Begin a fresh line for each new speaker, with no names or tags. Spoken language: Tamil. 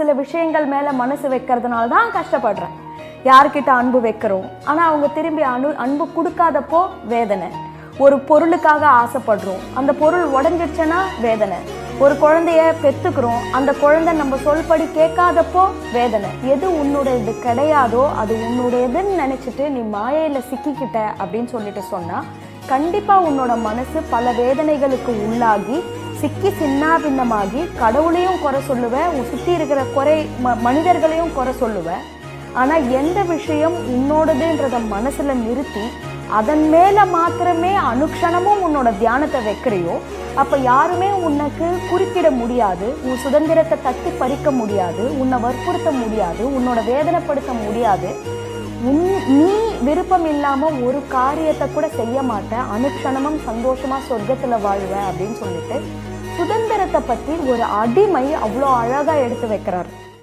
சில விஷயங்கள் மேலே மனசு வைக்கிறதுனால தான் கஷ்டப்படுறேன். யார்கிட்ட அன்பு வைக்கிறோம், ஆனால் அவங்க திரும்பி அன்பு கொடுக்காதப்போ வேதனை. ஒரு பொருளுக்காக ஆசைப்படுறோம், அந்த பொருள் உடஞ்சிடுச்சுன்னா வேதனை. ஒரு குழந்தைய பெற்றுக்கிறோம், அந்த குழந்தை நம்ம சொல்படி கேட்காதப்போ வேதனை. எது உன்னுடையது கிடையாதோ அது உன்னுடையதுன்னு நினச்சிட்டு நீ மாயையில் சிக்கிக்கிட்ட அப்படின்னு சொல்லிட்டு சொன்னால் கண்டிப்பாக உன்னோட மனசு பல வேதனைகளுக்கு உள்ளாகி சிக்கி சின்னாபின்னமாகி கடவுளையும் குறை சொல்லுவேன், சுற்றி இருக்கிற மனிதர்களையும் குறை சொல்லுவேன். ஆனால் எந்த விஷயம் உன்னோடதுன்றத மனசில் நிறுத்தி அதன் மேலே மாத்திரமே அனுக்ஷணமும் உன்னோட தியானத்தை வைக்கிறையோ அப்போ யாருமே உனக்கு குறுக்கிட முடியாது, உன் சுதந்திரத்தை தட்டி பறிக்க முடியாது, உன்னை வற்புறுத்த முடியாது, உன்னோட வேதனைப்படுத்த முடியாது. நீ விருப்பம் இல்லாமல் ஒரு காரியத்தை கூட செய்ய மாட்டேன், அனுக்ஷணமும் சந்தோஷமாக சொர்க்கத்தில் வாழ்வேன் அப்படின்னு சொல்லிட்டு சுதந்திரத்தை பற்றி ஒரு அடிமை அவ்வளோ அழகாக எடுத்து வைக்கிறார்.